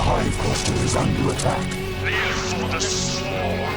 hive cluster is under attack. Live for the swarm.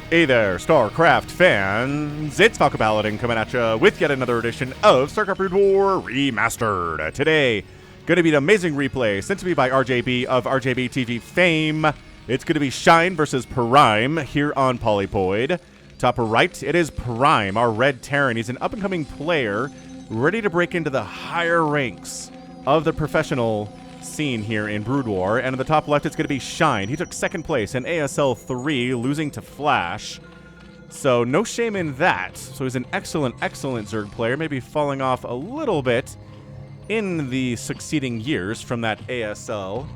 Hey there, StarCraft fans! It's Falcon Paladin coming at you with yet another edition of StarCraft Brood War Remastered. Today, going to be an amazing replay sent to me by RJB of RJB TV fame. It's going to be Shine versus Prime here on Polypoid. Top right, it is Prime, our Red Terran. He's an up-and-coming player ready to break into the higher ranks of the professional scene here in Brood War. And at the top left, it's going to be Shine. He took second place in ASL 3, losing to Flash. So no shame in that. So he's an excellent, excellent Zerg player, maybe falling off a little bit in the succeeding years from that ASL.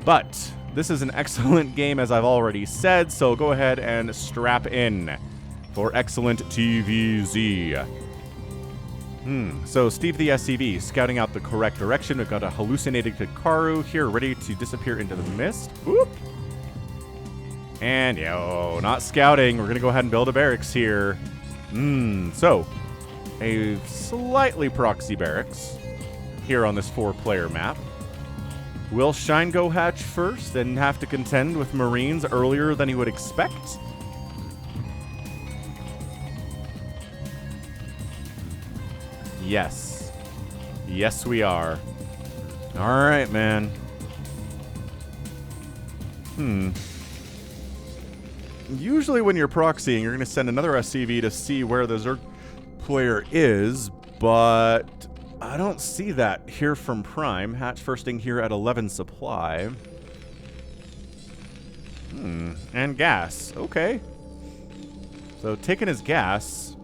But this is an excellent game, as I've already said, so go ahead and strap in for excellent TVZ. So Steve the SCV, scouting out the correct direction. We've got a hallucinated Kakaru here, ready to disappear into the mist. Oop. And, not scouting. We're going to go ahead and build a barracks here. So, a slightly proxy barracks here on this 4-player map. Will Shine go hatch first and have to contend with Marines earlier than he would expect? Yes. Yes, we are. All right, man. Usually when you're proxying, you're going to send another SCV to see where the Zerg player is, but I don't see that here from Prime. Hatch firsting here at 11 supply. And gas. Okay. So taking his gas.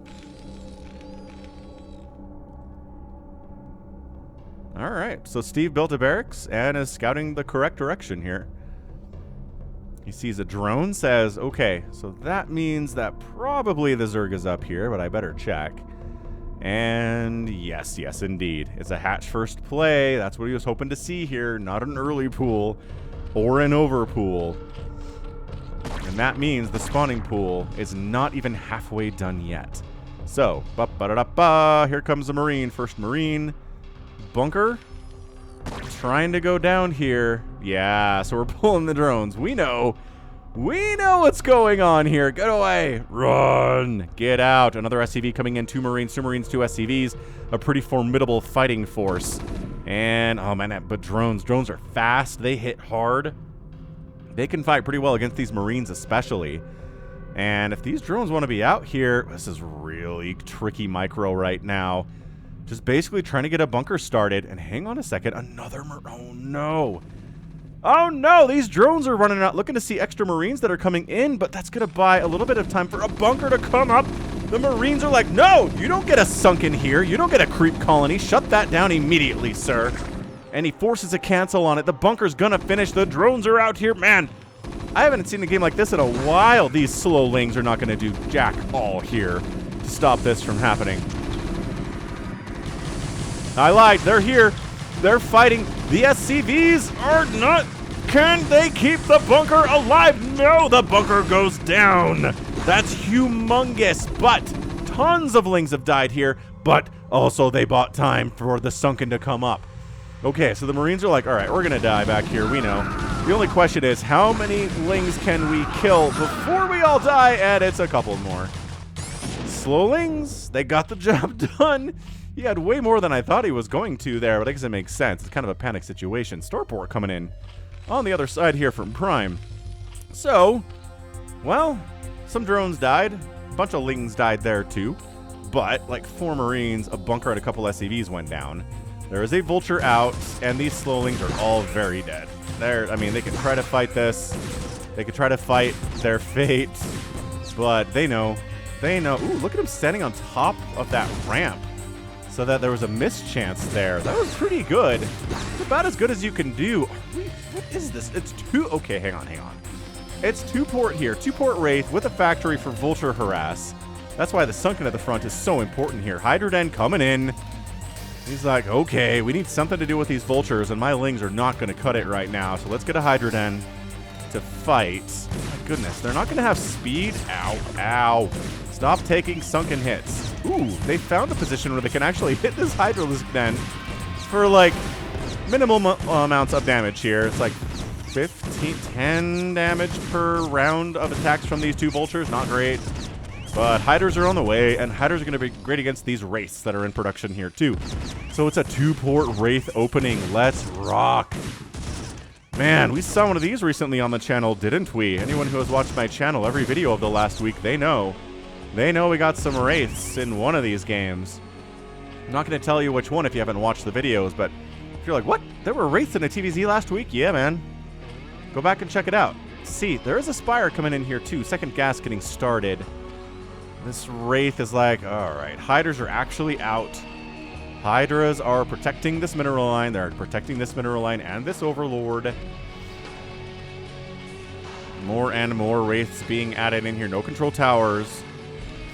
All right, so Steve built a barracks and is scouting the correct direction here. He sees a drone, says, okay, so that means that probably the Zerg is up here, but I better check. And yes, indeed. It's a hatch first play. That's what he was hoping to see here, not an early pool or an over pool. And that means the spawning pool is not even halfway done yet. So, here comes the Marine, first Marine. Bunker trying to go down here. Yeah, so we're pulling the drones. We know what's going on here. Get away. Run. Get out. Another SCV coming in. 2 Marines, 2 SCVs. A pretty formidable fighting force. And, oh man, but drones are fast. They hit hard. They can fight pretty well against these Marines especially. And if these drones want to be out here, this is really tricky micro right now. Just basically trying to get a bunker started. And hang on a second. Oh, no. Oh, no. These drones are running out looking to see extra Marines that are coming in. But that's going to buy a little bit of time for a bunker to come up. The Marines are like, no, you don't get a sunken here. You don't get a creep colony. Shut that down immediately, sir. And he forces a cancel on it. The bunker's going to finish. The drones are out here. Man, I haven't seen a game like this in a while. These slowlings are not going to do jack all here to stop this from happening. I lied. They're here. They're fighting. The SCVs are not. Can they keep the bunker alive? No, the bunker goes down. That's humongous. But tons of lings have died here. But also they bought time for the sunken to come up. Okay, so the Marines are like, all right, we're going to die back here. We know. The only question is, how many lings can we kill before we all die? And it's a couple more. Slowlings, they got the job done. He had way more than I thought he was going to there, but I guess it makes sense. It's kind of a panic situation. Starport coming in on the other side here from Prime. So, well, some drones died. A bunch of lings died there too. But, like 4 Marines, a bunker, and a couple SCVs went down. There is a vulture out, and these slowlings are all very dead. They can try to fight this. They could try to fight their fate, but they know. Ooh, look at him standing on top of that ramp. So that there was a mischance there. That was pretty good. It's about as good as you can do. What is this? It's 2. Okay, hang on. It's 2-port here. 2-port Wraith with a factory for Vulture Harass. That's why the sunken at the front is so important here. Hydroden coming in. He's like, okay, we need something to do with these vultures, and my lings are not going to cut it right now. So let's get a Hydroden to fight. My goodness, they're not going to have speed. Ow. Stop taking sunken hits. Ooh, they found a position where they can actually hit this Hydralisk then for like minimal amounts of damage here. It's like 10 damage per round of attacks from these two vultures. Not great. But Hydras are on the way, and Hydras are going to be great against these Wraiths that are in production here, too. So it's a 2-port Wraith opening. Let's rock. Man, we saw one of these recently on the channel, didn't we? Anyone who has watched my channel, every video of the last week, they know. They know we got some Wraiths in one of these games. I'm not going to tell you which one if you haven't watched the videos, but if you're like, what? There were Wraiths in a TVZ last week? Yeah, man. Go back and check it out. See, there is a Spire coming in here, too. Second gas getting started. This Wraith is like, alright, Hydras are actually out. Hydras are protecting this mineral line. They're protecting this mineral line and this Overlord. More and more Wraiths being added in here. No control towers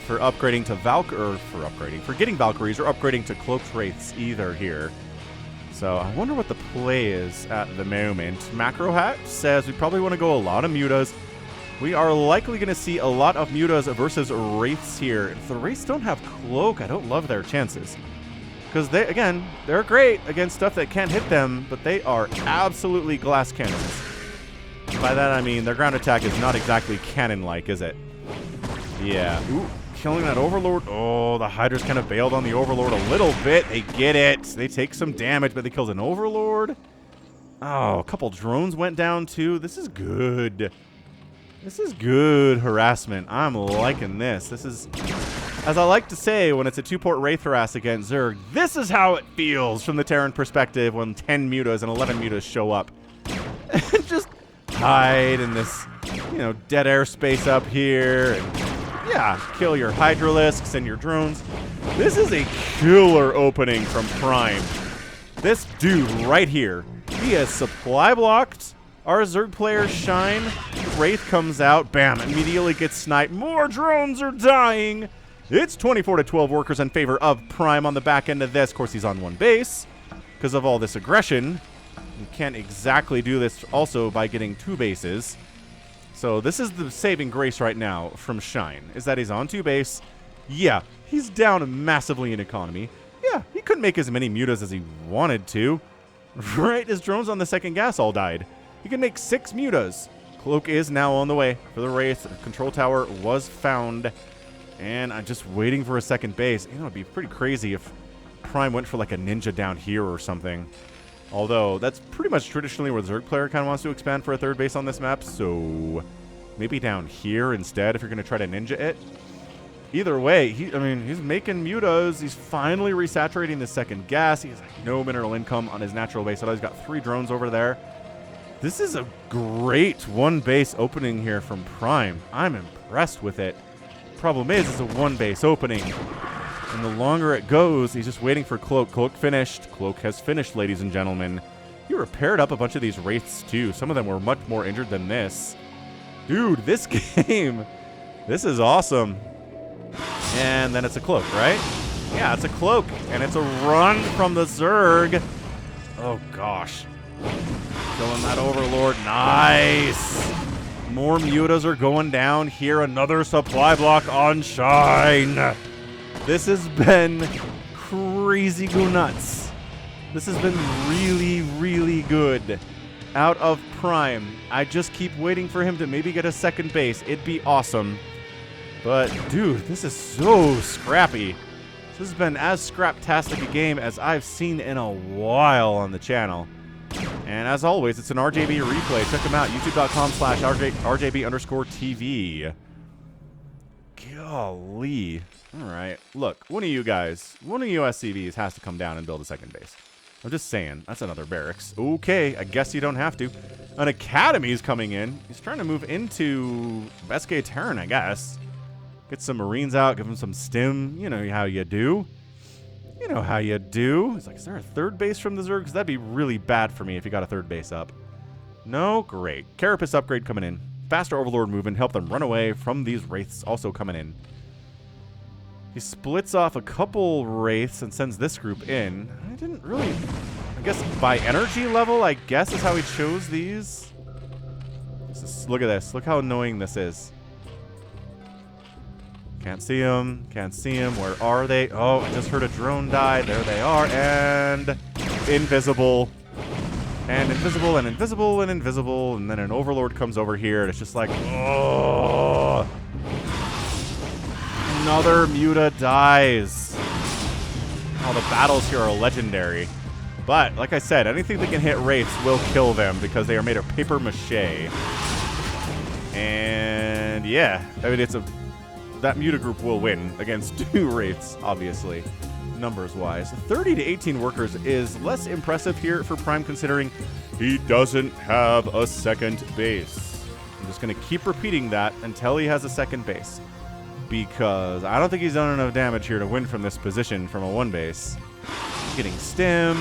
for upgrading to for getting Valkyries or upgrading to Cloaked Wraiths either here. So I wonder what the play is at the moment. Macro Hat says we probably want to go a lot of Mutas. We are likely going to see a lot of Mutas versus Wraiths here. If the Wraiths don't have Cloak, I don't love their chances. Because they, again, they're great against stuff that can't hit them, but they are absolutely glass cannons. By that I mean their ground attack is not exactly cannon-like, is it? Yeah. Ooh, killing that Overlord. Oh, the Hydras kind of bailed on the Overlord a little bit. They get it. They take some damage, but they killed an Overlord. Oh, a couple drones went down too. This is good. This is good harassment. I'm liking this. This is, as I like to say when it's a 2-port Wraith harass against Zerg, this is how it feels from the Terran perspective when 10 Mutas and 11 Mutas show up. And just hide in this, you know, dead airspace up here. And yeah, kill your Hydralisks and your drones. This is a killer opening from Prime. This dude right here, he has supply blocked our Zerg player Shine. Wraith comes out, bam, immediately gets sniped. More drones are dying. It's 24-12 workers in favor of Prime on the back end of this. Of course, he's on one base because of all this aggression. You can't exactly do this also by getting 2 bases. So this is the saving grace right now from Shine, is that he's on 2 base. Yeah, he's down massively in economy. Yeah, he couldn't make as many Mutas as he wanted to. Right, his drones on the second gas all died. He can make 6 Mutas. Cloak is now on the way for the Wraith. Control tower was found. And I'm just waiting for a second base. You know, it'd be pretty crazy if Prime went for like a ninja down here or something. Although, that's pretty much traditionally where the Zerg player kind of wants to expand for a 3rd base on this map. So, maybe down here instead if you're going to try to ninja it. Either way, he's making Mutas. He's finally resaturating the second gas. He has like no mineral income on his natural base. So he's got 3 drones over there. This is a great 1-base opening here from Prime. I'm impressed with it. Problem is, it's a 1-base opening. And the longer it goes, he's just waiting for Cloak. Cloak finished. Cloak has finished, ladies and gentlemen. He repaired up a bunch of these Wraiths, too. Some of them were much more injured than this. Dude, this game, this is awesome. And then it's a Cloak, right? Yeah, it's a Cloak. And it's a run from the Zerg. Oh, gosh. Killing that Overlord. Nice. More Mutas are going down here. Another supply block on Shine. This has been crazy go nuts. This has been really, really good. Out of Prime. I just keep waiting for him to maybe get a second base. It'd be awesome. But, dude, this is so scrappy. This has been as scrap-tastic a game as I've seen in a while on the channel. And as always, it's an RJB replay. Check them out, youtube.com/RJB_TV. Golly. All right. Look, one of you SCVs has to come down and build a second base. I'm just saying. That's another barracks. Okay, I guess you don't have to. An academy is coming in. He's trying to move into Beskay Terran, I guess. Get some Marines out, give them some stim. You know how you do. You know how you do. He's like, is there a 3rd base from the Zergs? That'd be really bad for me if you got a 3rd base up. No? Great. Carapace upgrade coming in. Faster Overlord movement. Help them run away from these Wraiths also coming in. He splits off a couple Wraiths and sends this group in. I didn't really... I guess by energy level, I guess is how he chose these. Look at this. Look how annoying this is. Can't see them. Can't see them. Where are they? Oh, I just heard a drone die. There they are. And invisible. And invisible and invisible and invisible. And then an Overlord comes over here. And it's just like, oh. Another Muta dies. Oh, the battles here are legendary. But, like I said, anything that can hit Wraiths will kill them because they are made of paper mache. And, yeah. I mean, that Muta group will win against 2 Wraiths, obviously, numbers-wise. 30 to 18 workers is less impressive here for Prime, considering he doesn't have a second base. I'm just going to keep repeating that until he has a second base, because I don't think he's done enough damage here to win from this position from a 1 base. He's getting stim.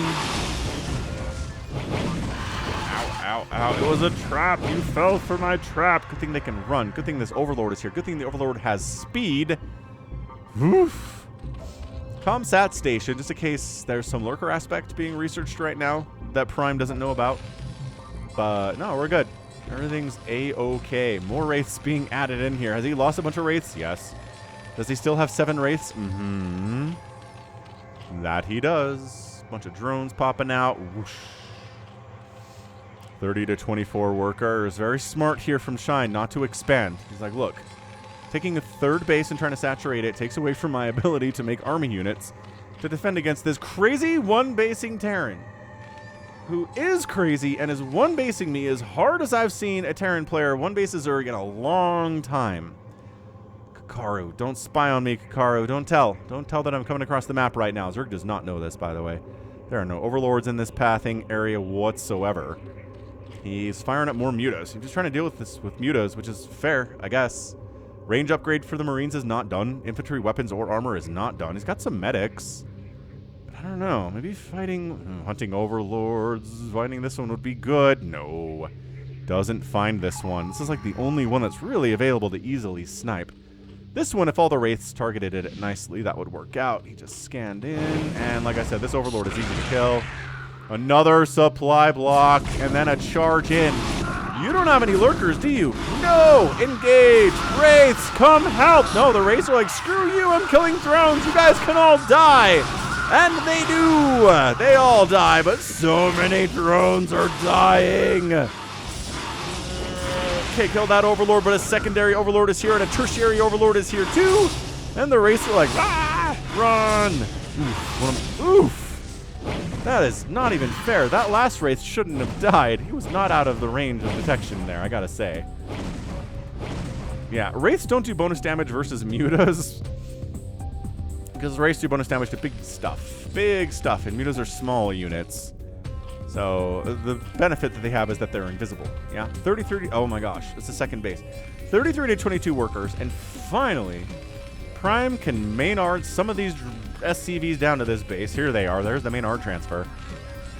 Ow, ow. It was a trap. You fell for my trap. Good thing they can run. Good thing this Overlord is here. Good thing the Overlord has speed. Oof. Comsat station, just in case there's some lurker aspect being researched right now that Prime doesn't know about. But no, we're good. Everything's A-okay. More Wraiths being added in here. Has he lost a bunch of Wraiths? Yes. Does he still have 7 Wraiths? Mm-hmm. That he does. Bunch of drones popping out. Whoosh. 30 to 24 workers. Very smart here from Shine not to expand. He's like, look, taking a 3rd base and trying to saturate it takes away from my ability to make army units to defend against this crazy 1-basing Terran, who is crazy and is 1-basing me as hard as I've seen a Terran player 1-base a Zerg in a long time. Kakaru, don't spy on me, Kakaru. Don't tell. Don't tell that I'm coming across the map right now. Zerg does not know this, by the way. There are no Overlords in this pathing area whatsoever. He's firing up more Mutas. He's just trying to deal with this with Mutas, which is fair, I guess. Range upgrade for the Marines is not done. Infantry, weapons, or armor is not done. He's got some medics. But I don't know. Maybe hunting Overlords. Finding this one would be good. No. Doesn't find this one. This is like the only one that's really available to easily snipe. This one, if all the Wraiths targeted it nicely, that would work out. He just scanned in. And like I said, this Overlord is easy to kill. Another supply block, and then a charge in. You don't have any lurkers, do you? No! Engage! Wraiths, come help! No, the Wraiths are like, screw you, I'm killing drones, you guys can all die! And they do! They all die, but so many drones are dying! Okay, kill that Overlord, but a secondary Overlord is here, and a tertiary Overlord is here too! And the Wraiths are like, ah! Run! Oof, oof! That is not even fair. That last Wraith shouldn't have died. He was not out of the range of detection there, I gotta say. Yeah, Wraiths don't do bonus damage versus Mutas, because Wraiths do bonus damage to big stuff. Big stuff, and Mutas are small units. So the benefit that they have is that they're invisible. Yeah, 30-30. Oh my gosh, it's the second base. 33 to 22 workers, and finally, Prime can Maynard some of these SCVs down to this base. Here they are. There's the Maynard transfer.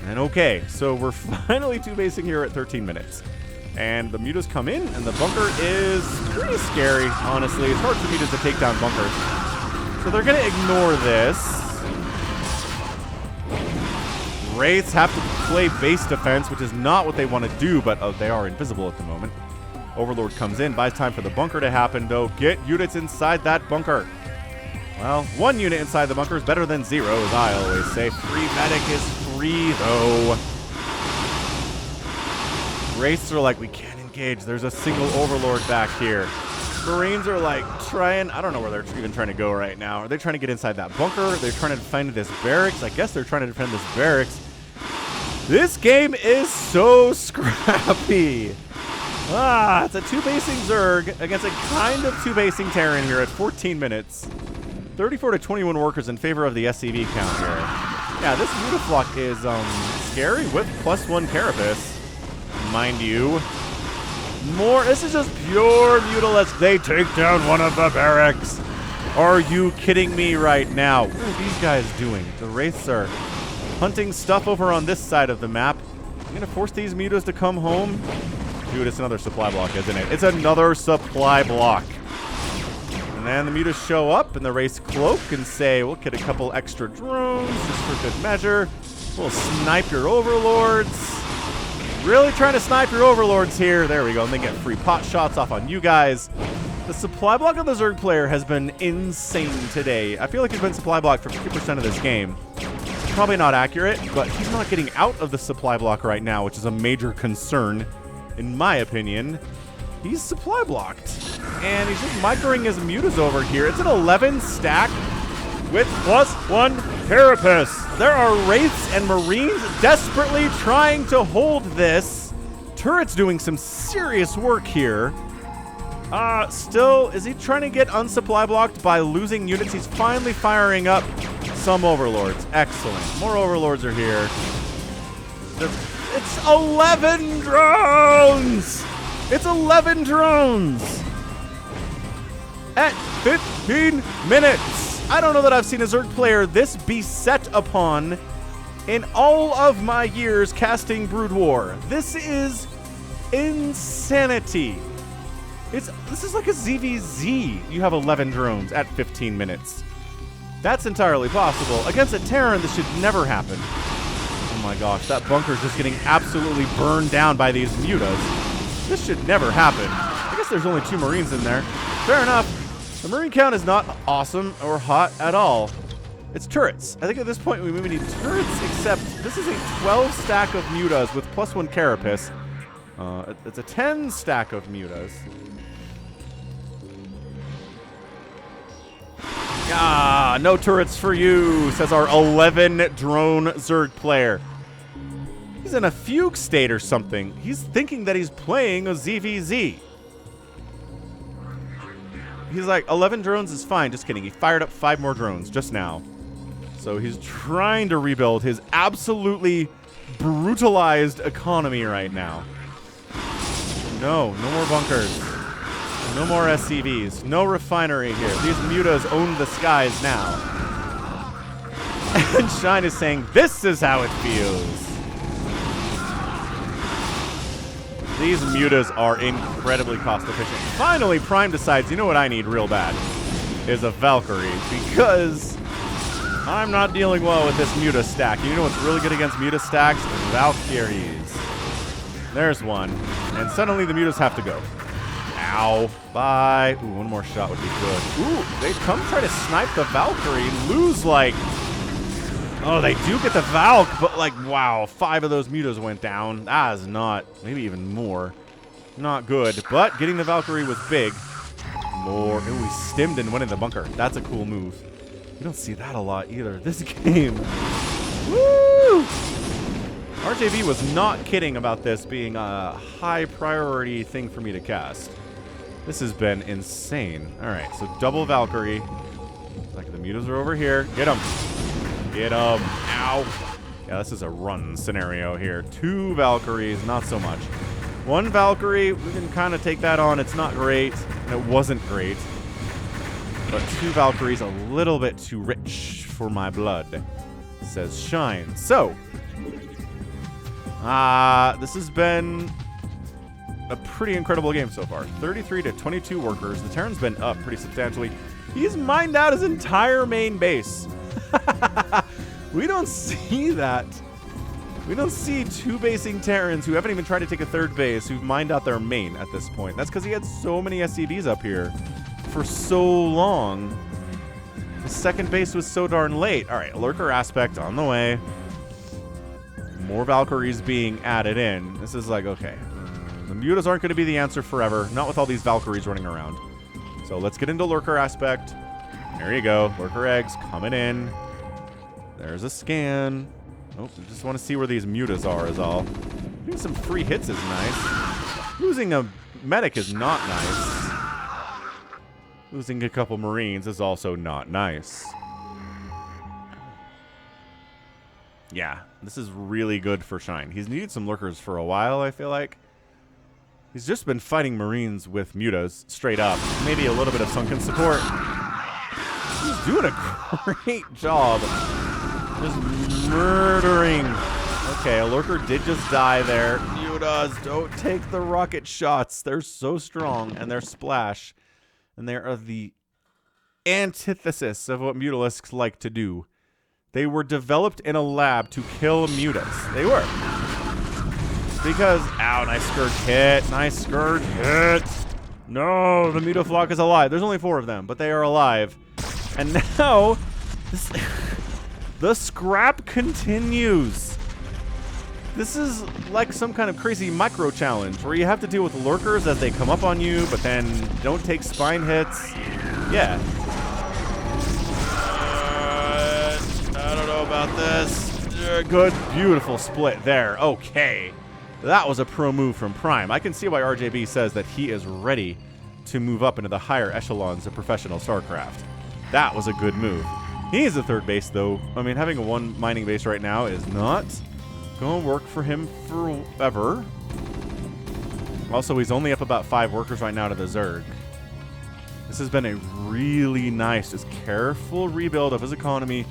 And okay, so we're finally 2-basing here at 13 minutes. And the Mutas come in, and the bunker is pretty scary, honestly. It's hard for Mutas to take down bunkers. So they're going to ignore this. Wraiths have to play base defense, which is not what they want to do, but they are invisible at the moment. Overlord comes in, buys time for the bunker to happen, though. Get units inside that bunker. Well, 1 unit inside the bunker is better than 0, as I always say. Free medic is free, though. Wraiths are like, we can't engage. There's a single Overlord back here. Marines are like trying, I don't know where they're even trying to go right now. Are they trying to get inside that bunker? They're trying to defend this barracks. I guess they're trying to defend this barracks. This game is so scrappy. It's a 2-basing Zerg against a kind of 2-basing Terran here at 14 minutes. 34 to 21 workers in favor of the SCV count here. Yeah, this Mutaflock is scary with +1 Carapace, mind you. This is just pure Mutalist. They take down one of the barracks. Are you kidding me right now? What are these guys doing? The Wraiths are hunting stuff over on this side of the map. I'm gonna force these Mutas to come home. Dude, it's another supply block, isn't it? It's another supply block. And then the Mutas show up, and the Wraiths cloak and say, we'll get a couple extra drones just for good measure. We'll snipe your Overlords. Really trying to snipe your Overlords here. There we go. And they get free pot shots off on you guys. The supply block of the Zerg player has been insane today. I feel like he's been supply blocked for 50% of this game. probably not accurate, but he's not getting out of the supply block right now, which is a major concern, in my opinion. He's supply blocked, and he's just microing his mutas over here. It's an 11 stack with +1 carapace. There are Wraiths and Marines desperately trying to hold this. Turret's doing some serious work here. Still, is he trying to get unsupply blocked by losing units? He's finally firing up some Overlords. Excellent. More Overlords are here. It's 11 drones! It's 11 drones! At 15 minutes! I don't know that I've seen a Zerg player this beset upon in all of my years casting Brood War. This is insanity. This is like a ZVZ. You have 11 drones at 15 minutes. That's entirely possible. Against a Terran, this should never happen. Oh my gosh, that bunker's just getting absolutely burned down by these mutas. This should never happen. I guess there's only 2 Marines in there. Fair enough. The Marine count is not awesome or hot at all. It's turrets. I think at this point we maybe need turrets, except this is a 12 stack of mutas with +1 carapace. It's a 10 stack of mutas. Ah, no turrets for you, says our 11 drone Zerg player. He's in a fugue state or something. He's thinking that he's playing a ZVZ. He's like, 11 drones is fine. Just kidding. He fired up 5 more drones just now. So he's trying to rebuild his absolutely brutalized economy right now. No more bunkers. No more SCVs. No refinery here. These mutas own the skies now. And Shine is saying, this is how it feels. These mutas are incredibly cost efficient. Finally, Prime decides, you know what I need real bad? Is a Valkyrie. Because I'm not dealing well with this muta stack. You know what's really good against muta stacks? Valkyries. There's one. And suddenly the mutas have to go. Ow. Bye. Ooh, one more shot would be good. Ooh, they come try to snipe the Valkyrie. Lose like... Oh, they do get the Valk, but like, wow, 5 of those mutas went down. That is not, maybe even more. Not good, but getting the Valkyrie was big. More. Ooh, we stimmed and went in the bunker. That's a cool move. We don't see that a lot either. This game. Woo! RJV was not kidding about this being a high priority thing for me to cast. This has been insane. All right, so double Valkyrie. Like the mutas are over here. Get them. Get them. Ow. Yeah, this is a run scenario here. 2 Valkyries, not so much. 1 Valkyrie, we can kind of take that on. It's not great, and it wasn't great. But 2 Valkyries, a little bit too rich for my blood, says Shine. So, this has been a pretty incredible game so far. 33 to 22 workers. The Terran's been up pretty substantially. He's mined out his entire main base. We don't see that. We don't see 2 basing Terrans who haven't even tried to take a 3rd base who've mined out their main at this point. That's because he had so many SCVs up here for so long. The 2nd base was so darn late. All right, Lurker Aspect on the way. More Valkyries being added in. This is like, okay, the mutas aren't going to be the answer forever. Not with all these Valkyries running around. So let's get into Lurker Aspect. There you go. Lurker Eggs coming in. There's a scan. Oh, I just want to see where these mutas are is all. Getting some free hits is nice. Losing a medic is not nice. Losing a couple Marines is also not nice. Yeah, this is really good for Shine. He's needed some lurkers for a while, I feel like. He's just been fighting Marines with mutas, straight up. Maybe a little bit of sunken support. He's doing a great job. Just murdering. Okay, a lurker did just die there. Mutas, don't take the rocket shots. They're so strong, and they're splash. And they are the antithesis of what mutalisks like to do. They were developed in a lab to kill mutas. They were. Because, ow, nice Scourge hit. Nice Scourge hit. No, the Mutaflock is alive. There's only 4 of them, but they are alive. And now, The scrap continues. This is like some kind of crazy micro challenge where you have to deal with lurkers as they come up on you, but then don't take spine hits. Yeah. I don't know about this. Good, beautiful split there. Okay. That was a pro move from Prime. I can see why RJB says that he is ready to move up into the higher echelons of professional StarCraft. That was a good move. He needs a third base, though. I mean, having a one mining base right now is not going to work for him forever. Also, he's only up about 5 workers right now to the Zerg. This has been a really nice, just careful rebuild of his economy.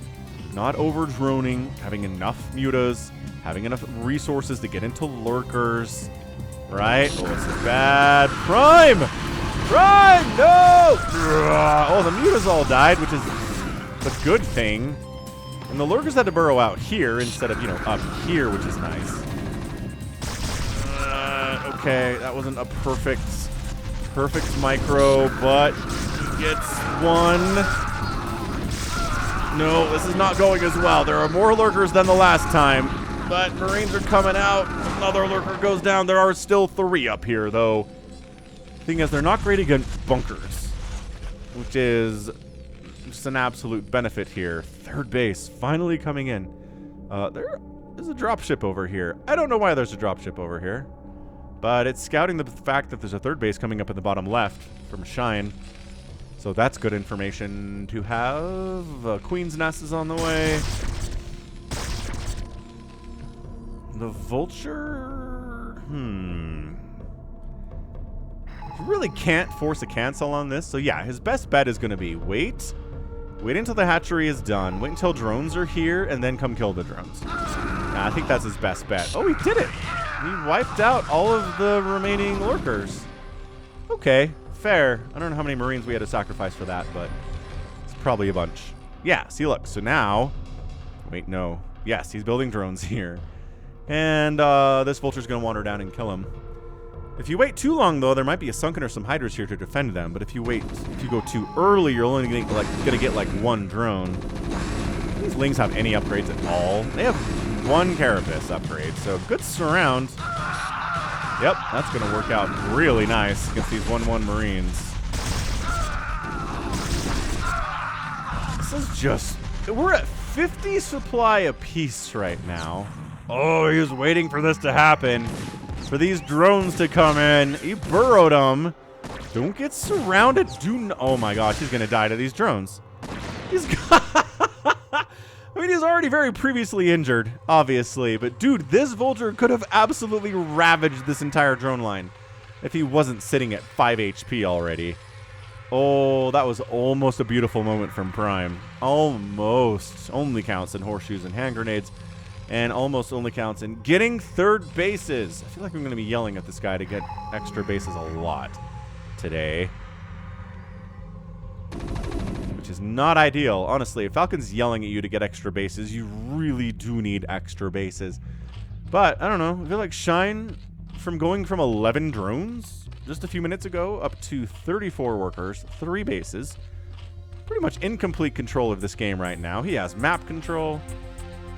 Not over-droning, having enough mutas, having enough resources to get into lurkers. Right? Oh, this is bad. Prime! Prime! No! Oh, the mutas all died, which is a good thing. And the lurkers had to burrow out here instead of, up here, which is nice. Okay, that wasn't a perfect micro, but he gets one. No, this is not going as well. There are more lurkers than the last time, but Marines are coming out. Another lurker goes down. There are still 3 up here, though. Thing is, they're not great against bunkers, which is just an absolute benefit here. Third base finally coming in. There is a dropship over here. I don't know why there's a dropship over here, but it's scouting the fact that there's a third base coming up in the bottom left from Shine. So that's good information to have. Queen's Nest is on the way. The Vulture... You really can't force a cancel on this. So yeah, his best bet is going to be wait until the hatchery is done. Wait until drones are here, and then come kill the drones. I think that's his best bet. Oh, he did it. He wiped out all of the remaining lurkers. Okay. Fair. I don't know how many Marines we had to sacrifice for that, but it's probably a bunch. Yeah, see, look. So now... Wait, no. Yes, he's building drones here. And this Vulture's going to wander down and kill him. If you wait too long, though, there might be a Sunken or some Hydras here to defend them. But if you go too early, you're only going to get, like, 1 drone. Do these Lings have any upgrades at all? They have 1 Carapace upgrade, so good surround. Yep, that's going to work out really nice against these 1-1 Marines. This is just... We're at 50 supply apiece right now. Oh, he was waiting for this to happen. For these drones to come in. He burrowed them. Don't get surrounded. Oh my gosh, he's going to die to these drones. He's... I mean, he's already very previously injured, obviously. But, dude, this Vulture could have absolutely ravaged this entire drone line if he wasn't sitting at 5 HP already. Oh, that was almost a beautiful moment from Prime. Almost. Only counts in horseshoes and hand grenades. And almost only counts in getting third bases. I feel like I'm going to be yelling at this guy to get extra bases a lot today. Which is not ideal. Honestly, if Falcon's yelling at you to get extra bases, you really do need extra bases. But, I don't know. I feel like Shine, from going from 11 drones just a few minutes ago up to 34 workers, 3 bases. Pretty much in complete control of this game right now. He has map control.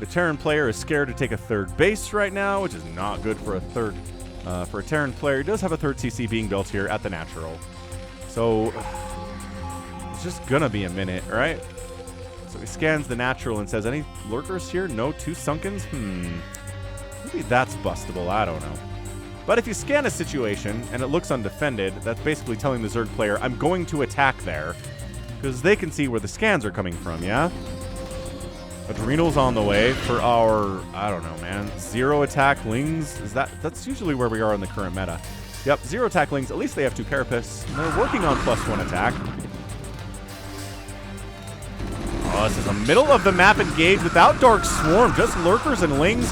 The Terran player is scared to take a third base right now, which is not good for a Terran player. He does have a third CC being built here at the natural. So... it's just gonna be a minute, right? So he scans the natural and says, any lurkers here? No, 2 Sunkens? Maybe that's bustable, I don't know. But if you scan a situation and it looks undefended, that's basically telling the Zerg player, I'm going to attack there. Because they can see where the scans are coming from, yeah? Adrenal's on the way for our, I don't know, man, 0 attack Lings. That's usually where we are in the current meta. Yep, 0 attack Lings. At least they have 2 Carapace. And they're working on +1 attack. Oh, this is the middle of the map engage without Dark Swarm. Just lurkers and Lings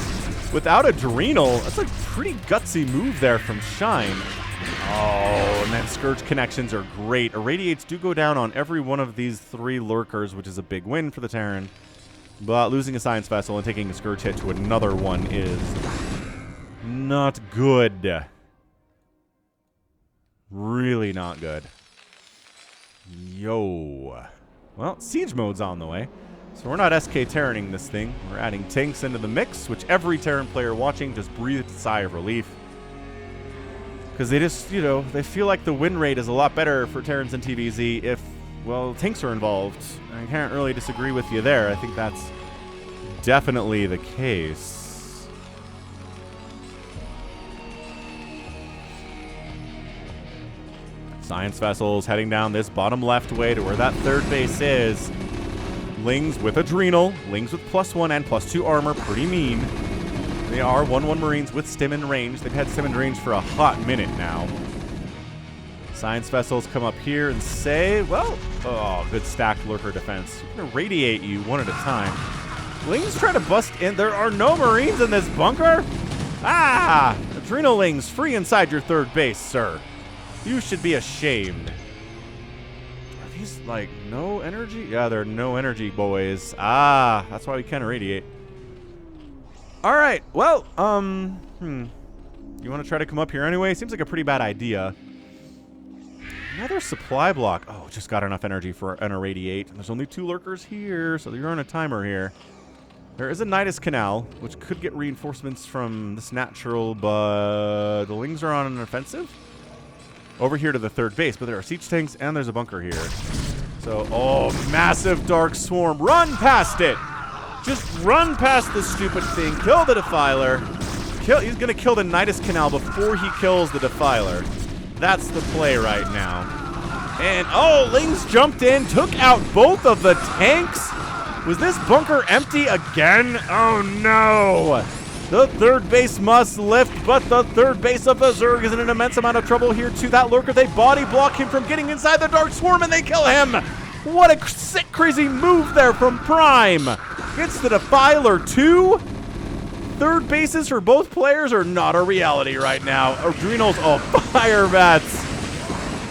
without Adrenal. That's a pretty gutsy move there from Shine. Oh, and then Scourge connections are great. Irradiates do go down on every one of these 3 lurkers, which is a big win for the Terran. But losing a Science Vessel and taking a Scourge hit to another one is not good. Really not good. Yo. Well, Siege mode's on the way. So we're not SK Terraning this thing. We're adding tanks into the mix, which every Terran player watching just breathed a sigh of relief. Because they just, you know, they feel like the win rate is a lot better for Terrans and TVZ if, well, tanks are involved. I can't really disagree with you there. I think that's definitely the case. Science vessels heading down this bottom left way to where that third base is. Lings with Adrenal. Lings with +1 and +2 armor. Pretty mean. They are 1/1 Marines with stim in range. They've had stim in range for a hot minute now. Science vessels come up here and say, well, oh, good stacked lurker defense. I'm going to radiate you one at a time. Lings try to bust in. There are no Marines in this bunker. Ah! Adrenal Lings free inside your third base, sir. You should be ashamed. Are these, like, no energy? Yeah, they're no energy, boys. Ah, that's why we can't radiate. All right, well, you want to try to come up here anyway? Seems like a pretty bad idea. Another supply block. Oh, just got enough energy for an irradiate. And there's only 2 lurkers here, so you're on a timer here. There is a Nidus Canal, which could get reinforcements from this natural, but the Lings are on an offensive. Over here to the third base, but there are siege tanks and there's a bunker here. So, oh, massive Dark Swarm. Run past it! Just run past the stupid thing. Kill the Defiler. He's going to kill the Nidus Canal before he kills the Defiler. That's the play right now. And, oh, Lings jumped in, took out both of the tanks. Was this bunker empty again? Oh, no. The third base must lift, but the third base of the Zerg is in an immense amount of trouble here too. That lurker, they body block him from getting inside the Dark Swarm, and they kill him. What a sick, crazy move there from Prime. Gets the Defiler too. Third bases for both players are not a reality right now. Adrenals, oh, fire bats.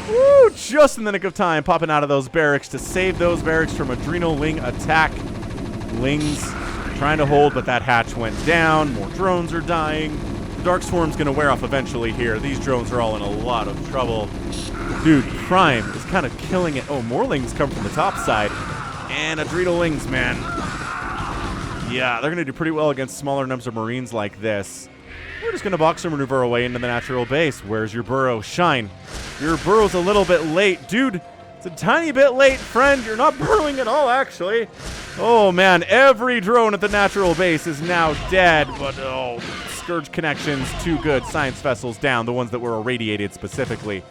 Woo, just in the nick of time, popping out of those barracks to save those barracks from Adrenal Ling attack. Lings trying to hold, but that hatch went down. More drones are dying. The Dark Swarm's going to wear off eventually here. These drones are all in a lot of trouble. Dude, Prime is kind of killing it. Oh, more Lings come from the top side. And Adrenal Lings, man. Yeah, they're going to do pretty well against smaller numbers of Marines like this. We're just going to boxer maneuver away into the natural base. Where's your burrow? Shine. Your burrow's a little bit late. Dude, it's a tiny bit late, friend. You're not burrowing at all, actually. Oh, man. Every drone at the natural base is now dead. But, oh, Scourge connections, too good. Science vessels down, the ones that were irradiated specifically.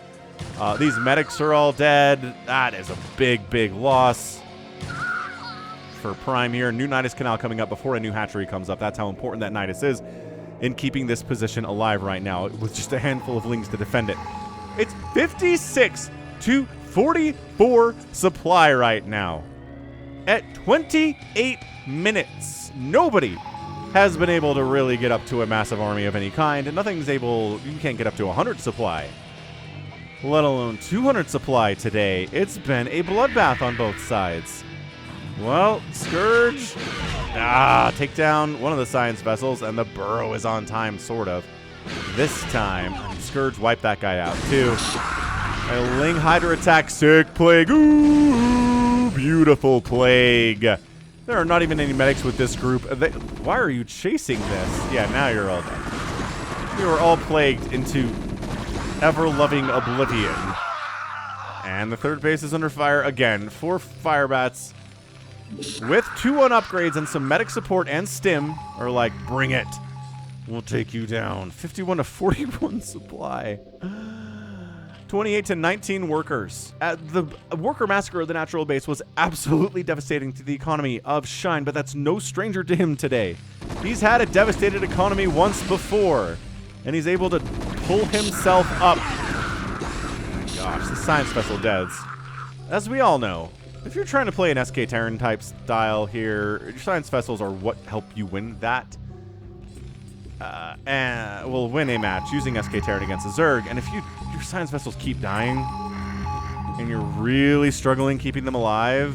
These medics are all dead. That is a big, big loss for Prime here. New Nidus Canal coming up before a new hatchery comes up. That's how important that Nidus is in keeping this position alive right now with just a handful of Lings to defend it. It's 56 to 44 supply right now. At 28 minutes, nobody has been able to really get up to a massive army of any kind, and nothing's able, you can't get up to 100 supply, let alone 200 supply today. It's been a bloodbath on both sides. Well, Scourge, take down one of the science vessels, and the burrow is on time, sort of. This time, Scourge wiped that guy out, too. A Ling Hydra attack, sick plague. Ooh, beautiful plague. There are not even any medics with this group. Why are you chasing this? Yeah, now you're all dead. You are all plagued into ever-loving oblivion. And the third base is under fire again. 4 firebats with 2-1 upgrades and some medic support and stim are like, bring it. We'll take you down. 51 to 41 supply. 28 to 19 workers. The worker massacre of the natural base was absolutely devastating to the economy of Shine, but that's no stranger to him today. He's had a devastated economy once before, and he's able to pull himself up. Oh my gosh, the science vessel deads. As we all know, if you're trying to play an SK Terran type style here, your science vessels are what help you win that. And will win a match using SK Terran against a Zerg. And if your science vessels keep dying, and you're really struggling keeping them alive,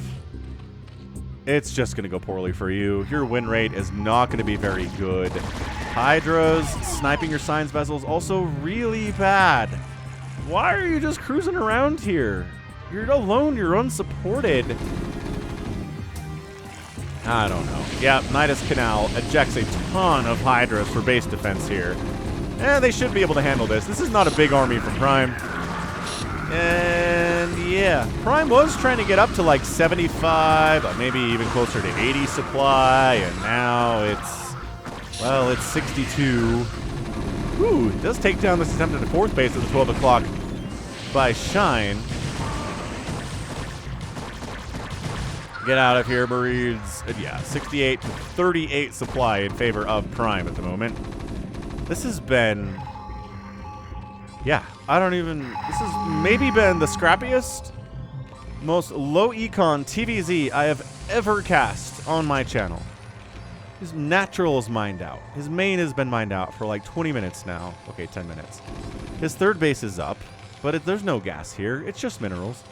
it's just going to go poorly for you. Your win rate is not going to be very good. Hydras, sniping your science vessels, also really bad. Why are you just cruising around here? You're alone, you're unsupported. I don't know. Yeah, Nidus Canal ejects a ton of Hydras for base defense here. And they should be able to handle this. This is not a big army from Prime. And yeah, Prime was trying to get up to like 75, maybe even closer to 80 supply, and now it's 62. Ooh, it does take down this attempt at the 4th base at the 12 o'clock by Shine. Get out of here, Marines. Yeah, 68 to 38 supply in favor of Prime at the moment. This has been... Yeah, this has maybe been the scrappiest, most low econ TVZ I have ever cast on my channel. His natural is mined out. His main has been mined out for like 20 minutes now. Okay, 10 minutes. His 3rd base is up, but there's no gas here. It's just minerals.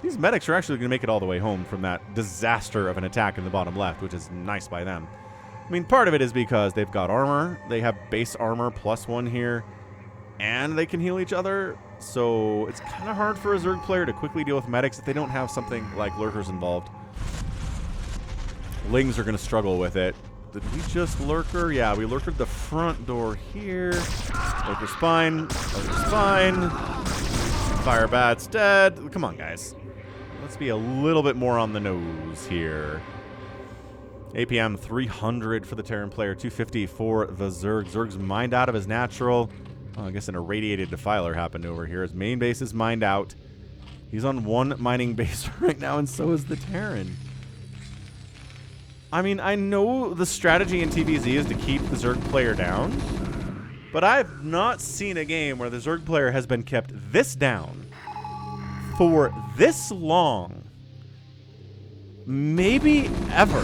These medics are actually going to make it all the way home from that disaster of an attack in the bottom left, which is nice by them. I mean, part of it is because they've got armor. They have base armor +1 here. And they can heal each other, so it's kind of hard for a Zerg player to quickly deal with medics if they don't have something like lurkers involved. Lings are going to struggle with it. Did we just lurker? Yeah, we lurkered the front door here. Lurker spine. Lurker spine. Fire bat's dead. Come on, guys. Let's be a little bit more on the nose here. APM 300 for the Terran player, 250 for the Zerg. Zerg's mined out of his natural. Oh, I guess an irradiated defiler happened over here. His main base is mined out. He's on 1 mining base right now, and so is the Terran. I mean, I know the strategy in TVZ is to keep the Zerg player down, but I've not seen a game where the Zerg player has been kept this down for this long. Maybe ever.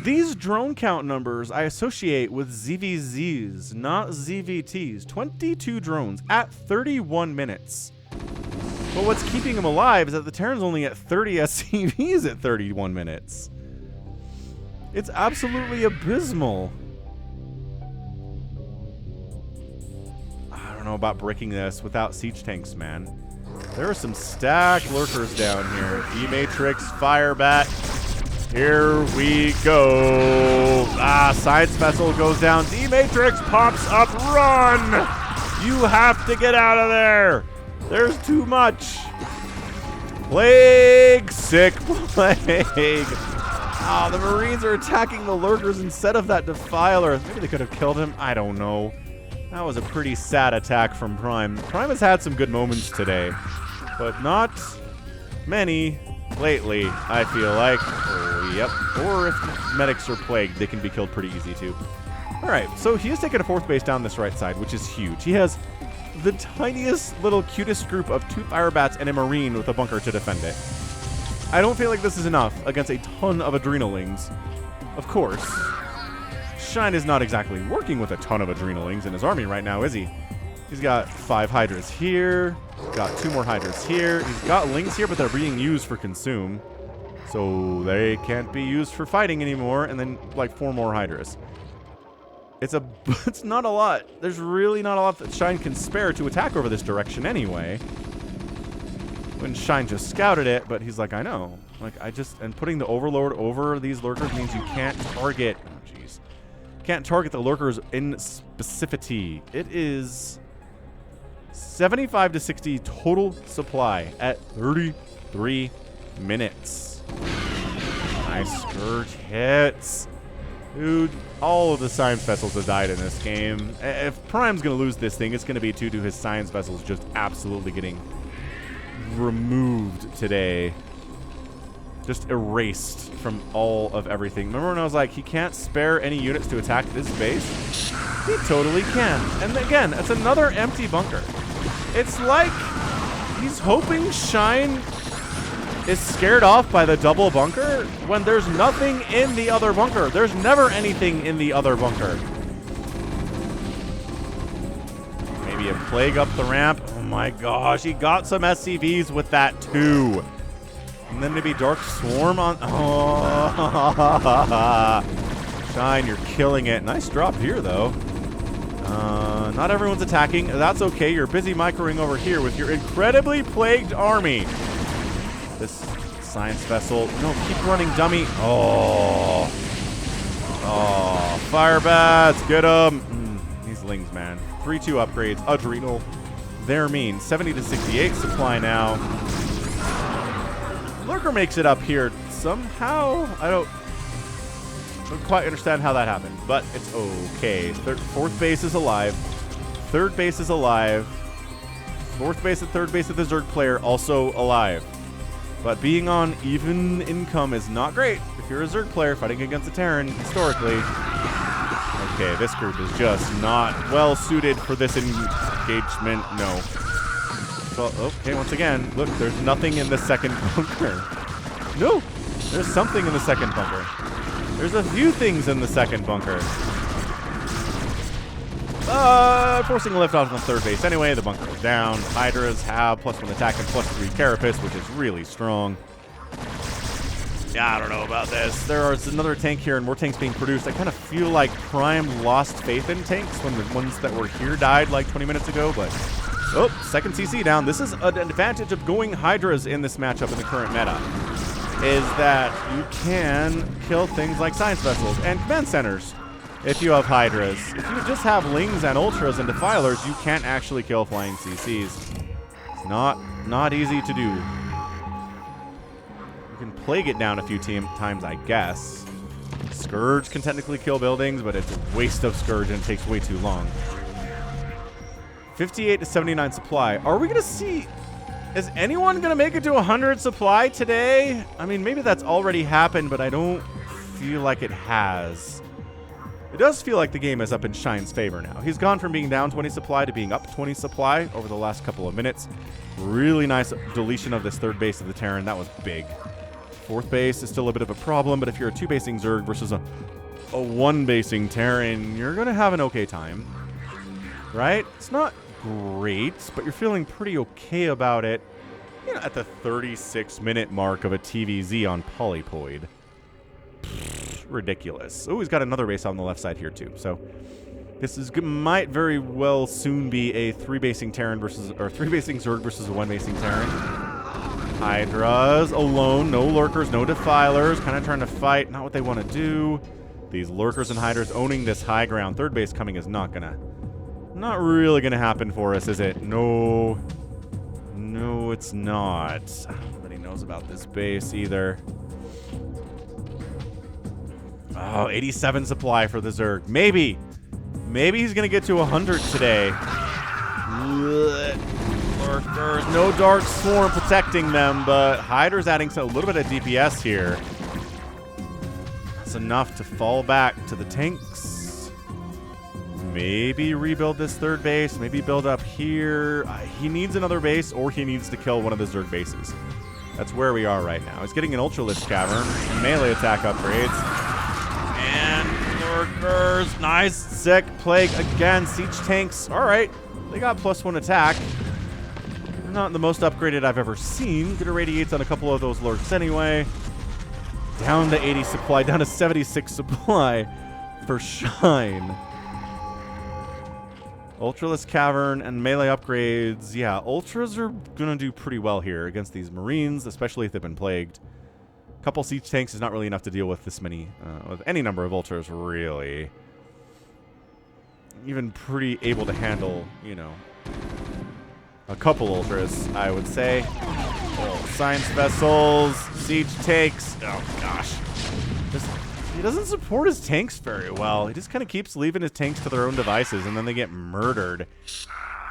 These drone count numbers I associate with ZVZs, not ZVTs. 22 drones at 31 minutes. But what's keeping them alive is that the Terran's only at 30 SCVs at 31 minutes. It's absolutely abysmal. I don't know about breaking this without siege tanks, man. There are some stacked lurkers down here. E-Matrix, Fire Bat. Here we go. Science vessel goes down. D-Matrix pops up. Run! You have to get out of there. There's too much. Plague. Sick plague. The Marines are attacking the lurkers instead of that defiler. Maybe they could have killed him. I don't know. That was a pretty sad attack from Prime. Prime has had some good moments today, but not many lately, I feel like. Oh, yep. Or if medics are plagued, they can be killed pretty easy too. Alright, so he has taken a 4th base down this right side, which is huge. He has the tiniest little cutest group of 2 fire bats and a marine with a bunker to defend it. I don't feel like this is enough against a ton of adrenalings. Of course, Shine is not exactly working with a ton of adrenalings in his army right now, is he? He's got 5 Hydras here. Got 2 more Hydras here. He's got Lings here, but they're being used for consume. So they can't be used for fighting anymore. And then like 4 more Hydras. It's not a lot. There's really not a lot that Shine can spare to attack over this direction anyway. When Shine just scouted it, but he's like, I know. Like, and putting the Overlord over these lurkers means you can't target. Oh, jeez. Can't target the lurkers in specificity. It is 75 to 60 total supply at 33 minutes. Nice skirt hits. Dude, all of the science vessels have died in this game. If Prime's going to lose this thing, it's going to be due to his science vessels just absolutely getting removed today. Just erased from all of everything. Remember when I was like, he can't spare any units to attack this base? He totally can. And again, it's another empty bunker. It's like he's hoping Shine is scared off by the double bunker when there's nothing in the other bunker. There's never anything in the other bunker. Maybe a plague up the ramp. Oh my gosh, he got some SCVs with that too. And then maybe Dark Swarm on... Oh. Shine, you're killing it. Nice drop here, though. Not everyone's attacking. That's okay. You're busy microing over here with your incredibly plagued army. This Science Vessel. No, keep running, dummy. Oh. Oh, fire bats. Get them. These Lings, man. 3-2 upgrades. Adrenal. They're mean. 70 to 68 supply now. Lurker makes it up here somehow. I don't quite understand how that happened, but it's okay. Fourth base is alive. Third base is alive. Fourth base and third base of the Zerg player also alive. But being on even income is not great if you're a Zerg player fighting against a Terran historically. Okay, this group is just not well suited for this engagement. No. Well, okay, once again, look, there's nothing in the second bunker. No, there's something in the second bunker. There's a few things in the second bunker. Forcing a lift off on the third base anyway. The bunker is down. Hydras have +1 attack and +3 carapace, which is really strong. Yeah, I don't know about this. There is another tank here and more tanks being produced. I kind of feel like Prime lost faith in tanks when the ones that were here died like 20 minutes ago, but... Oh, second CC down. This is an advantage of going Hydras in this matchup in the current meta, is that you can kill things like Science Vessels and Command Centers if you have Hydras. If you just have Lings and Ultras and Defilers, you can't actually kill flying CCs. It's not easy to do. You can Plague it down a few times, I guess. Scourge can technically kill buildings, but it's a waste of Scourge and it takes way too long. 58 to 79 supply. Are we going to see... Is anyone going to make it to 100 supply today? I mean, maybe that's already happened, but I don't feel like it has. It does feel like the game is up in Shine's favor now. He's gone from being down 20 supply to being up 20 supply over the last couple of minutes. Really nice deletion of this third base of the Terran. That was big. Fourth base is still a bit of a problem, but if you're a two-basing Zerg versus a one-basing Terran, you're going to have an okay time. Right? It's not great, but you're feeling pretty okay about it, you know, at the 36-minute mark of a TVZ on Polypoid. Ridiculous. Oh, he's got another base on the left side here too. So this might very well soon be a three-basing Terran versus, or three-basing Zerg versus a one-basing Terran. Hydras alone, no lurkers, no defilers, kind of trying to fight, not what they want to do. These lurkers and hydras owning this high ground. Third base coming is not really gonna happen for us, is it? No, it's not. Nobody knows about this base either. Oh, 87 supply for the Zerg. Maybe he's gonna get to 100 today. Lurkers, no Dark Swarm protecting them, but Hydra's adding a little bit of DPS here. That's enough to fall back to the tanks. Maybe rebuild this third base. Maybe build up here. He needs another base, or he needs to kill one of the Zerg bases. That's where we are right now. He's getting an Ultralisk Cavern, melee attack upgrades, and lurkers. Nice, sick plague again. Siege tanks. All right, they got +1 attack. They're not the most upgraded I've ever seen. Good irradiates on a couple of those lurks anyway. Down to 80 supply, down to 76 supply for Shine. Ultralisk Cavern and melee upgrades. Yeah, Ultras are going to do pretty well here against these Marines, especially if they've been plagued. A couple siege tanks is not really enough to deal with this many, with any number of Ultras, really. Even pretty able to handle, you know, a couple Ultras, I would say. Oh, Science Vessels, siege tanks. Oh, gosh. He doesn't support his tanks very well. He just kind of keeps leaving his tanks to their own devices, and then they get murdered.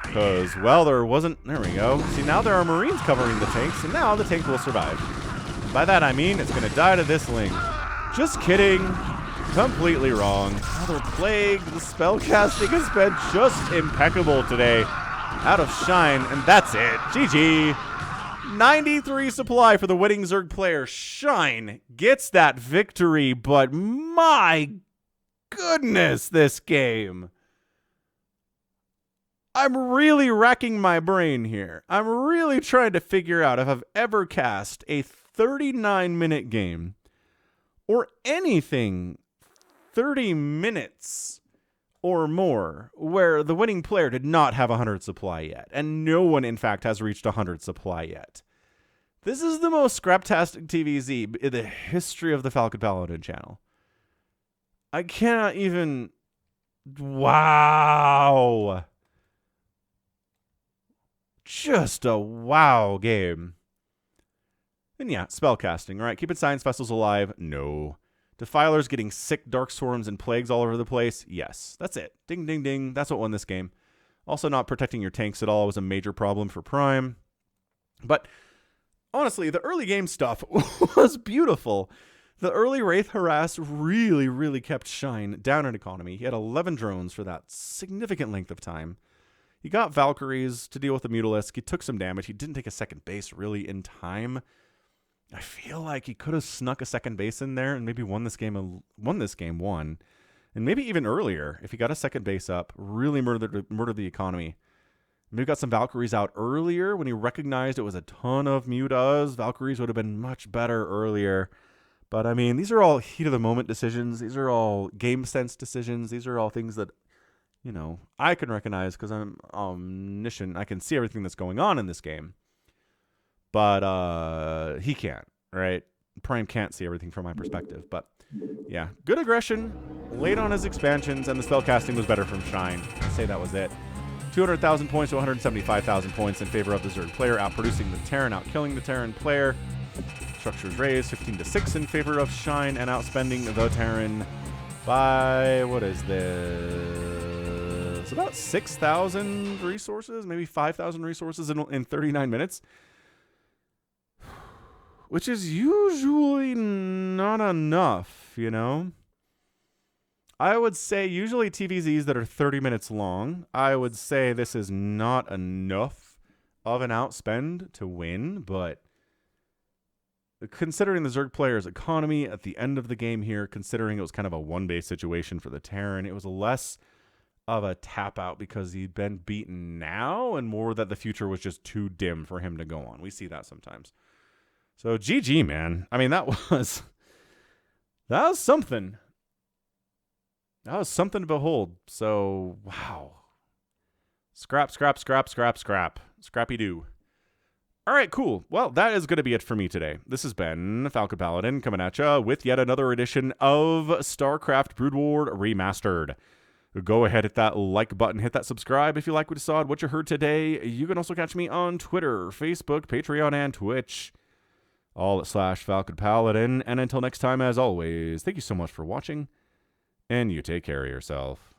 Because, well, there wasn't... There we go. See, now there are Marines covering the tanks, and now the tank will survive. By that, I mean it's going to die to this Ling. Just kidding. Completely wrong. Another plague. The spellcasting has been just impeccable today. Out of Shine, and that's it. GG. 93 supply for the winning Zerg player. Shine gets that victory, but my goodness, this game. I'm really racking my brain here. I'm really trying to figure out if I've ever cast a 39-minute game or anything 30 minutes or more where the winning player did not have 100 supply yet. And no one, in fact, has reached 100 supply yet. This is the most scraptastic TVZ in the history of the Falcon Paladin channel. I cannot even... Wow. Just a wow game. And yeah, spellcasting, right? Keeping science vessels alive? No. Defilers getting sick dark storms and plagues all over the place? Yes. That's it. Ding, ding, ding. That's what won this game. Also, not protecting your tanks at all was a major problem for Prime. But honestly, the early game stuff was beautiful. The early Wraith Harass really, really kept Shine down in economy. He had 11 drones for that significant length of time. He got Valkyries to deal with the Mutalisk. He took some damage. He didn't take a second base really in time. I feel like he could have snuck a second base in there and maybe won this game one. And maybe even earlier, if he got a second base up, really murdered the economy. Maybe got some Valkyries out earlier when he recognized it was a ton of mutas. Valkyries would have been much better earlier. But, I mean, these are all heat-of-the-moment decisions. These are all game sense decisions. These are all things that, you know, I can recognize because I'm omniscient. I can see everything that's going on in this game. But he can't, right? Prime can't see everything from my perspective. But, yeah, good aggression, late on his expansions, and the spellcasting was better from Shine. I'd say that was it. 200,000 points to 175,000 points in favor of the Zerg player, outproducing the Terran, outkilling the Terran player. Structures raised 15-6 in favor of Shine, and outspending the Terran by, what is this? It's about 6,000 resources, maybe 5,000 resources in 39 minutes. Which is usually not enough, you know? I would say usually TVZs that are 30 minutes long, I would say this is not enough of an outspend to win, but considering the Zerg player's economy at the end of the game here, considering it was kind of a one-base situation for the Terran, it was less of a tap-out because he'd been beaten now and more that the future was just too dim for him to go on. We see that sometimes. So GG, man. I mean, that was something. That was something to behold. So, wow. Scrap, scrap, scrap, scrap, scrap. Scrappy-doo. All right, cool. Well, that is going to be it for me today. This has been Falcon Paladin coming at ya with yet another edition of StarCraft Brood War Remastered. Go ahead, hit that like button, hit that subscribe if you like what you saw and what you heard today. You can also catch me on Twitter, Facebook, Patreon, and Twitch. All at /Falcon Paladin. And until next time, as always, thank you so much for watching, and you take care of yourself.